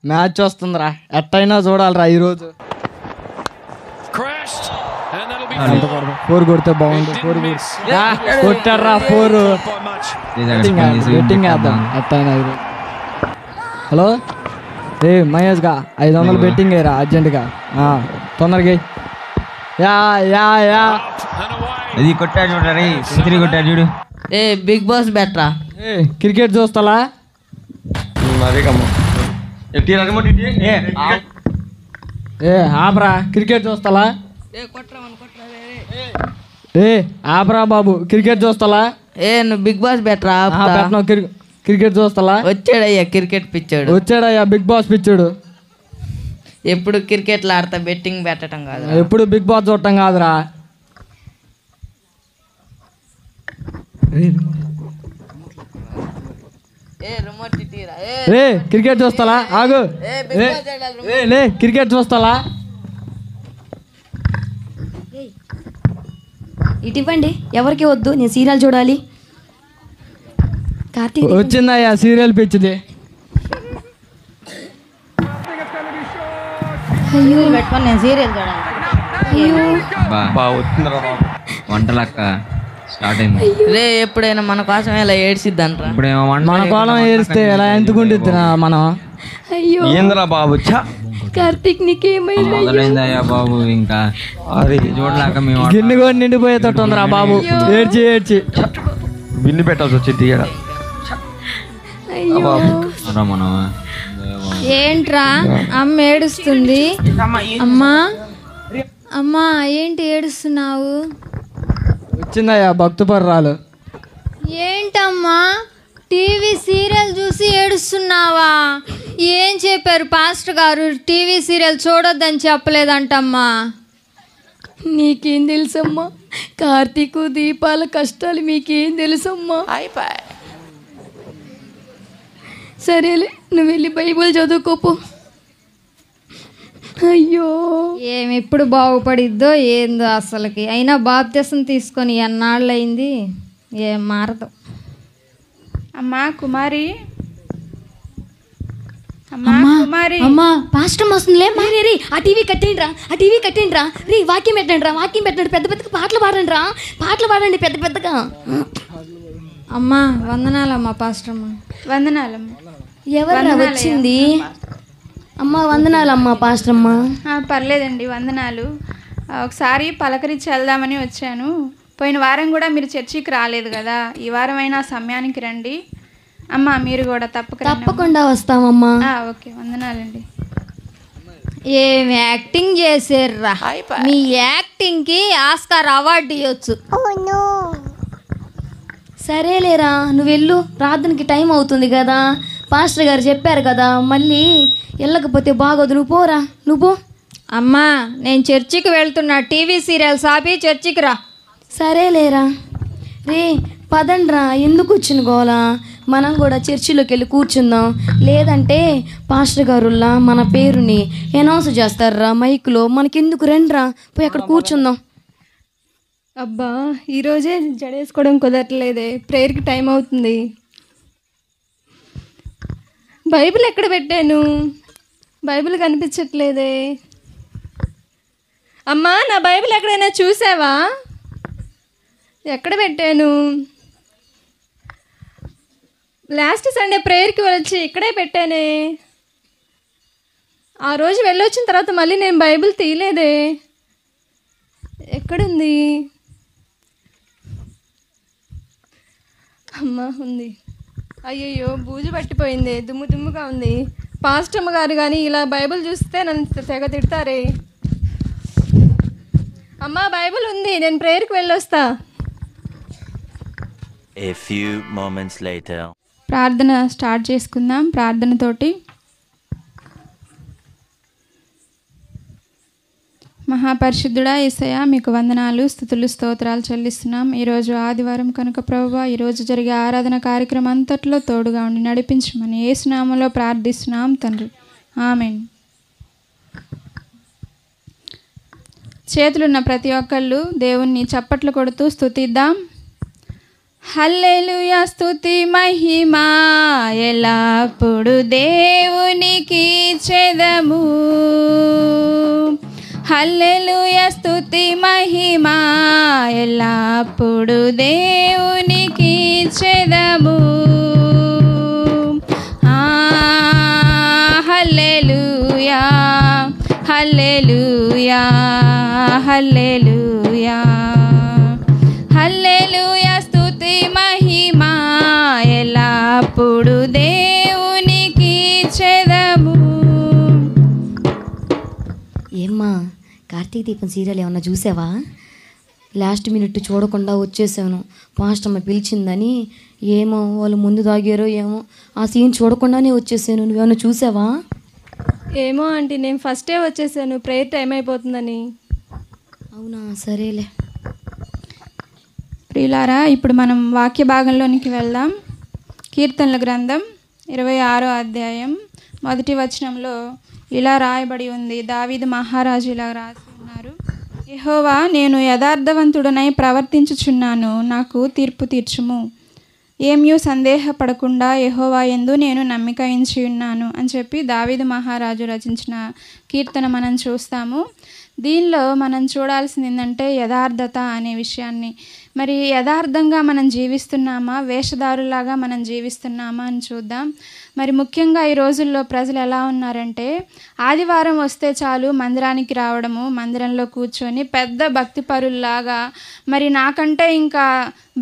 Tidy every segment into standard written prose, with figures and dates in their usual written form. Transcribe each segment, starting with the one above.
Match వస్తుందిరా, ఎట్టయినా చూడాలిరా ఈరోజు. 4 కొడితే బాగుంది. 4 కొట్టారా 4. బెట్టింగ్ వేద్దాం ఎట్టయినా ఈరోజు. హలో ఏ మహేష్ గా 500 బెట్టింగ్ అయ్యరా అర్జెంటుగా, తొందరగా. యా యా యా అది కొట్టాడు చూడరా, సెంచరీ కొట్టాడు చూడు. ఏ బిగ్ బాస్ బెట్రా. ఏ క్రికెట్ చూస్తాలా? ఏ ఆపరా, క్రికెట్ చూస్తాలా? ఏ ఆపరా బాబు, క్రికెట్ చూస్తాలా? ఏ నువ్వు బిగ్ బాస్ బెట్రా. క్రికెట్ చూస్తాలా? వచ్చాడయ్యా క్రికెట్ పిచ్చాడు. వచ్చాడయ్యా బిగ్ బాస్ పిచ్చాడు. ఎప్పుడు క్రికెట్లు ఆడతా, బెట్టింగ్ పెట్టడం కాదు. ఎప్పుడు బిగ్ బాస్ చూడటం కాదురా. ఏ క్రికెట్ చూస్తాలా? ఆగు. లే క్రికెట్ చూస్తాలా? ఇటివ్వండి, ఎవరికి వద్దు, నేను సీరియల్ చూడాలి. కార్తీక్ వచ్చిందయ్యా సీరియల్ పిచ్చిది. అయ్యో పెట్టుకొని నేను సీరియల్ చూడాలి. వంటలక్క స్టార్ట్ అయింది. రే ఎప్పుడైనా మన కోసం ఇలా ఏడ్చిద్దంట్రా. ఇప్పుడేమో మన కోలం ఏడిస్తే ఎలా ఎందుకుంటుంది మనం? అయ్యో ఏంద్రా బాబు, కార్తీక్ నీకేమైంది? మొదలైందయ్యా బాబు, ఇంకా చూడలేక మేము గిన్నె కూడా నిండిపోయేటట్టు ఉందిరా బాబు. ఏడ్చి ఏడ్చి బిన్ను పెట్టాల్సి వచ్చింది. మనం ఏంట్రా అమ్మ ఏడుస్తుంది? అమ్మా ఏంటి ఏడుస్తున్నావు? వచ్చిందయ్యా భక్తుపర్రాలు. ఏంటమ్మా టీవీ సీరియల్ చూసి ఏడుస్తున్నావా? ఏం చెప్పారు పాస్టర్ గారు? టీవీ సీరియల్ చూడొద్దని చెప్పలేదంటమ్మా. నీకేం తెలుసమ్మా, కార్తీకు దీపాల కష్టాలు మీకేం తెలుసమ్మా? సరేలే, నువ్వు వెళ్ళి బైబిల్ చదువుకోపో. అయ్యో ఏమి ఎప్పుడు బాగుపడిద్దో ఏందో అసలుకి. అయినా బాప్తిసం తీసుకొని ఎన్నాళ్ళయింది, ఏం మారదు. అమ్మా కుమారి, అమ్మా పాస్టర్ వస్తుందిలే. మరి రే ఆ టీవీ కట్టండి రా, ఆ టీవీ కట్టండి రా. రే వాక్యం పెట్టండి రా, వాక్యం పెట్టండి. పెద్ద పెద్దగా పాటలు పాడండి రా, పాటలు పాడండి పెద్ద పెద్దగా. అమ్మా వందనాలమ్మా పాస్టర్ అమ్మ. వందనాలమ్మా. ఎవరు వచ్చింది? అమ్మ వందనాలమ్మా పాస్టర్ అమ్మ. పర్లేదండి, వందనాలు. ఒకసారి పలకరించి వెళ్దామని వచ్చాను. పోయిన వారం కూడా మీరు చర్చికి రాలేదు కదా, ఈ వారం అయినా సమయానికి రండి అమ్మా. మీరు కూడా తప్పకుండా వస్తామమ్మా. ఓకే, వందనాలండి. ఏమి యాక్టింగ్ చేసారురా, మీ యాక్టింగ్కి ఆస్కార్ అవార్డు ఇవ్వచ్చు. సరేలేరా, నువ్వు వెళ్ళు, ప్రార్థనకి టైం అవుతుంది కదా, పాస్టర్ గారు చెప్పారు కదా, మళ్ళీ వెళ్ళకపోతే బాగోదు. నువ్వు పోరా, నువ్వు పో. అమ్మా నేను చర్చికి వెళ్తున్నా, టీవీ సీరియల్స్ ఆపి చర్చికి రా. సరేలేరా. రే పదండ్రా, ఎందుకు వచ్చిన గోలా? మనం కూడా చర్చిలోకి వెళ్ళి కూర్చుందాం. లేదంటే పాస్టర్ గారుల్లా మన పేరుని అనౌన్స్ చేస్తారా మైక్లో. మనకెందుకు, రండ్రా పోయి అక్కడ కూర్చుందాం. అబ్బా ఈరోజే జడేసుకోవడం కుదరట్లేదే, ప్రేయర్కి టైం అవుతుంది. బైబిల్ ఎక్కడ పెట్టాను? బైబిల్ కనిపించట్లేదే. అమ్మా నా బైబిల్ ఎక్కడైనా చూసావా? ఎక్కడ పెట్టాను? లాస్ట్ సండే ప్రేయర్కి వచ్చి ఇక్కడే పెట్టానే. ఆ రోజు వెళ్ళొచ్చిన తర్వాత మళ్ళీ నేను బైబిల్ తీయలేదే. ఎక్కడుంది? అమ్మా ఉంది. అయ్యయ్యో బూజు పట్టిపోయింది, దుమ్ము దుమ్ముగా ఉంది. పాస్టమ్మ గారు కానీ ఇలా బైబిల్ చూస్తే నన్ను తెగ తిడతారే. అమ్మా బైబిల్ ఉంది, నేను ప్రేయర్కి వెళ్ళొస్తా. A few moments later. ప్రార్థన స్టార్ట్ చేసుకుందాం. ప్రార్థనతోటి మహాపరిశుద్ధుడా యేసయ్య మీకు వందనాలు, స్తుతులు, స్తోత్రాలు చెల్లిస్తున్నాం. ఈరోజు ఆదివారం కనుక ప్రభువా, ఈరోజు జరిగే ఆరాధన కార్యక్రమం అంతట్లో తోడుగా ఉండి నడిపించమని యేసు నామములో ప్రార్థిస్తున్నాం తండ్రి, ఆమేన్. చేతులున్న ప్రతి ఒక్కళ్ళు దేవుణ్ణి చప్పట్లు కొడుతూ స్తుతిద్దాం. హల్లెలూయా స్తుతి మహిమా ఎల్లప్పుడు దేవునికి చెదము. హల్లెలూయా స్తుతి మహిమా ఎల్లప్పుడు దేవునికి చెదము. హల్లెలూయా హల్లెలూయా హల్లెలూయా హల్లెలూయా స్తుతి మహిమా ఎల్లప్పుడు దేవునికి చెదము. ఏమ్మా కార్తీక దీపం సీరియల్ ఏమన్నా చూసావా? లాస్ట్ మినిట్ చూడకుండా వచ్చేసాను. పాస్టమ్మ పిలిచిందని ఏమో వాళ్ళు ముందు తాగారో ఏమో ఆ సీన్ చూడకుండానే వచ్చేసాను. నువ్వేమన్నా చూసావా? ఏమో ఆంటీ, నేను ఫస్టే వచ్చేసాను, ప్రేయర్ టైం అయిపోతుందని. అవునా, సరేలే. ప్రియులారా, ఇప్పుడు మనం వాక్య భాగంలోనికి వెళ్దాం. కీర్తనల గ్రంథం 26వ అధ్యాయం 1వ వచనంలో ఇలా రాయబడి ఉంది. దావీదు మహారాజు ఇలా రాసి ఉన్నారు. యెహోవా, నేను యథార్థవంతుడనై ప్రవర్తించుచున్నాను, నాకు తీర్పు తీర్చుము. ఏమీ సందేహపడకుండా యెహోవా యందు నేను నమ్మిక ఉంచి ఉన్నాను అని చెప్పి దావీదు మహారాజు రచించిన కీర్తన మనం చూస్తాము. దీనిలో మనం చూడాల్సింది ఏంటంటే యథార్థత అనే విషయాన్ని. మరి యథార్థంగా మనం జీవిస్తున్నామా, వేషధారులాగా మనం జీవిస్తున్నామా అని చూద్దాం. మరి ముఖ్యంగా ఈ రోజుల్లో ప్రజలు ఎలా ఉన్నారంటే, ఆదివారం వస్తే చాలు మందిరానికి రావడము, మందిరంలో కూర్చొని పెద్ద భక్తిపరుల్లాగా, మరి నాకంటే ఇంకా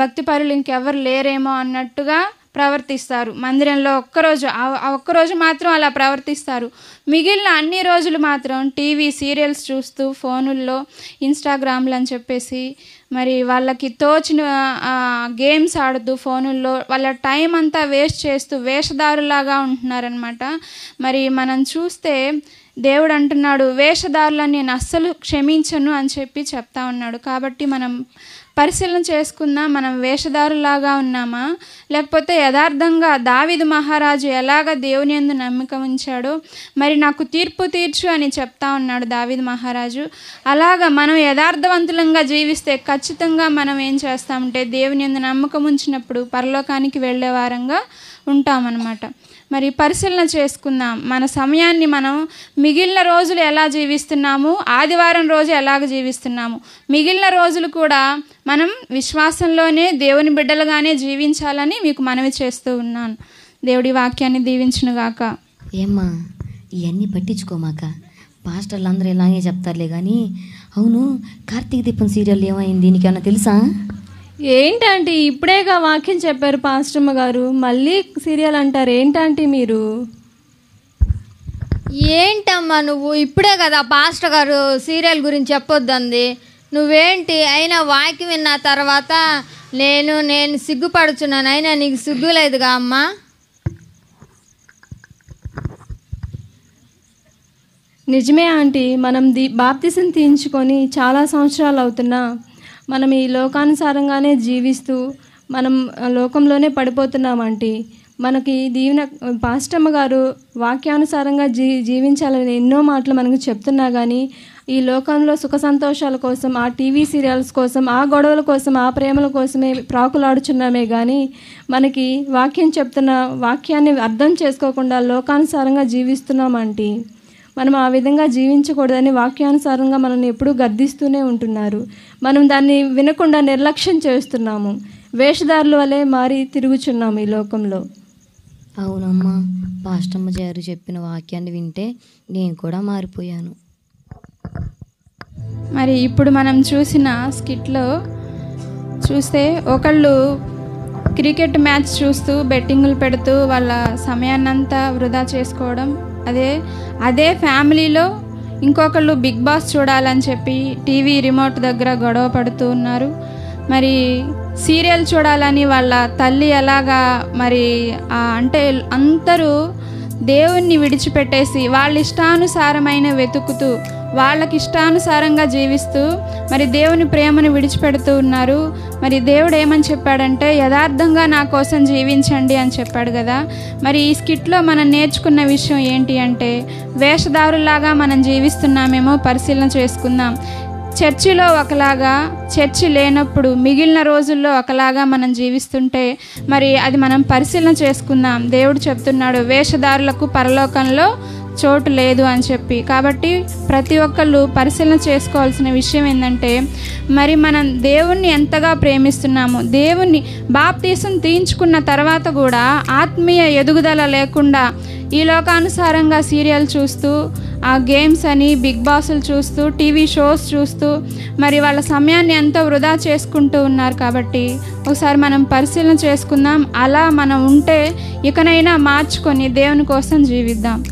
భక్తిపరులు ఇంకెవరు లేరేమో అన్నట్టుగా ప్రవర్తిస్తారు. మందిరంలో ఒక్కరోజు మాత్రం అలా ప్రవర్తిస్తారు. మిగిలిన అన్ని రోజులు మాత్రం టీవీ సీరియల్స్ చూస్తూ, ఫోనుల్లో ఇన్స్టాగ్రామ్లు అని చెప్పేసి మరి వాళ్ళకి తోచిన గేమ్స్ ఆడుతూ ఫోనుల్లో వాళ్ళ టైం అంతా వేస్ట్ చేస్తూ వేషధారులాగా ఉంటున్నారనమాట. మరి మనం చూస్తే దేవుడు అంటున్నాడు, వేషధారులను నేను అస్సలు క్షమించను అని చెప్పి చెప్తా ఉన్నాడు. కాబట్టి మనం పరిశీలన చేసుకుందాం, మనం వేషధారులాగా ఉన్నామా, లేకపోతే యథార్థంగా దావీదు మహారాజు ఎలాగ దేవుని యందు నమ్మిక ఉంచాడో, మరి నాకు తీర్పు తీర్చు అని చెప్తా ఉన్నాడు దావీదు మహారాజు. అలాగా మనం యథార్థవంతులంగా జీవిస్తే ఖచ్చితంగా మనం ఏం చేస్తామంటే దేవుని యందు నమ్మకం ఉంచినప్పుడు పరలోకానికి వెళ్ళే వారంగా ఉంటామన్నమాట. మరి పరిశీలన చేసుకుందాం, మన సమయాన్ని మనం మిగిలిన రోజులు ఎలా జీవిస్తున్నాము, ఆదివారం రోజు ఎలాగ జీవిస్తున్నాము, మిగిలిన రోజులు కూడా మనం విశ్వాసంలోనే దేవుని బిడ్డలుగానే జీవించాలని మీకు మనవి చేస్తూ ఉన్నాను. దేవుడి వాక్యాన్ని దీవించునుగాక. ఏమ్మా ఇవన్నీ పట్టించుకోమాక, పాస్టర్లు అందరూ ఇలాగే చెప్తారులే కానీ. అవును, కార్తీక దీపం సీరియల్ ఏమైంది, నీకేమన్నా తెలుసా? ఏంటంటే ఇప్పుడేగా వాక్యం చెప్పారు పాస్టమ్మ గారు, మళ్ళీ సీరియల్ అంటారు ఏంటంటే మీరు? ఏంటమ్మా నువ్వు, ఇప్పుడే కదా పాస్టర్ గారు సీరియల్ గురించి చెప్పొద్దంది, నువ్వేంటి? అయినా వాక్యం విన్న తర్వాత నేను సిగ్గుపడుచున్నాను, అయినా నీకు సిగ్గులేదుగా అమ్మా? నిజమే ఆంటీ, మనం బాప్తిసం తీయించుకొని చాలా సంవత్సరాలు అవుతున్నా మనం ఈ లోకానుసారంగానే జీవిస్తూ మనం లోకంలోనే పడిపోతున్నాం ఆంటీ. మనకి దీవెన పాస్టమ్మ గారు వాక్యానుసారంగా జీవించాలని ఎన్నో మాటలు మనకు చెప్తున్నా కానీ ఈ లోకంలో సుఖ సంతోషాల కోసం, ఆ టీవీ సీరియల్స్ కోసం, ఆ గొడవల కోసం, ఆ ప్రేమల కోసమే ప్రాకులాడుచున్నామే కానీ మనకి వాక్యం చెప్తున్న వాక్యాన్ని అర్థం చేసుకోకుండా లోకానుసారంగా జీవిస్తున్నాం ఆంటీ. మనం ఆ విధంగా జీవించకూడదని వాక్యానుసారంగా మనల్ని ఎప్పుడూ గద్దిస్తూనే ఉంటున్నారు. మనం దాన్ని వినకుండా నిర్లక్ష్యం చేస్తున్నాము, వేషధారుల వలె మారి తిరుగుచున్నాము ఈ లోకంలో. అవునమ్మా, పాస్టమ్మ గారు చెప్పిన వాక్యాన్ని వింటే నేను కూడా మారిపోయాను. మరి ఇప్పుడు మనం చూసిన స్కిట్లో చూస్తే ఒకళ్ళు క్రికెట్ మ్యాచ్ చూస్తూ బెట్టింగులు పెడుతూ వాళ్ళ సమయాన్నంతా వృధా చేసుకోవడం, అదే ఫ్యామిలీలో ఇంకొకళ్ళు బిగ్ బాస్ చూడాలని చెప్పి టీవీ రిమోట్ దగ్గర గొడవ పడుతూ ఉన్నారు. మరి సీరియల్ చూడాలని వాళ్ళ తల్లి ఎలాగా మరి అంటే అందరూ దేవుణ్ణి విడిచిపెట్టేసి వాళ్ళ ఇష్టానుసారమైన వెతుకుతూ వాళ్ళకి ఇష్టానుసారంగా జీవిస్తూ మరి దేవుని ప్రేమను విడిచిపెడుతూ ఉన్నారు. మరి దేవుడు ఏమని చెప్పాడంటే యథార్థంగా నా కోసం జీవించండి అని చెప్పాడు కదా. మరి ఈ స్కిట్లో మనం నేర్చుకున్న విషయం ఏంటి అంటే వేషధారులాగా మనం జీవిస్తున్నామేమో పరిశీలన చేసుకుందాం. చర్చిలో ఒకలాగా, చర్చి లేనప్పుడు మిగిలిన రోజుల్లో ఒకలాగా మనం జీవిస్తుంటే మరి అది మనం పరిశీలన చేసుకుందాం. దేవుడు చెప్తున్నాడు వేషధారులకు పరలోకంలో చోటు లేదు అని చెప్పి. కాబట్టి ప్రతి ఒక్కళ్ళు పరిశీలన చేసుకోవాల్సిన విషయం ఏంటంటే మరి మనం దేవుణ్ణి ఎంతగా ప్రేమిస్తున్నాము. దేవుణ్ణి బాప్తీసం తీయించుకున్న తర్వాత కూడా ఆత్మీయ ఎదుగుదల లేకుండా ఈ లోకానుసారంగా సీరియల్ చూస్తూ, ఆ గేమ్స్ అని, బిగ్ బాస్లు చూస్తూ, టీవీ షోస్ చూస్తూ మరి వాళ్ళ సమయాన్ని ఎంతో వృధా చేసుకుంటూ ఉన్నారు. కాబట్టి ఒకసారి మనం పరిశీలన చేసుకుందాం. అలా మనం ఉంటే ఇకనైనా మార్చుకొని దేవుని కోసం జీవిద్దాం.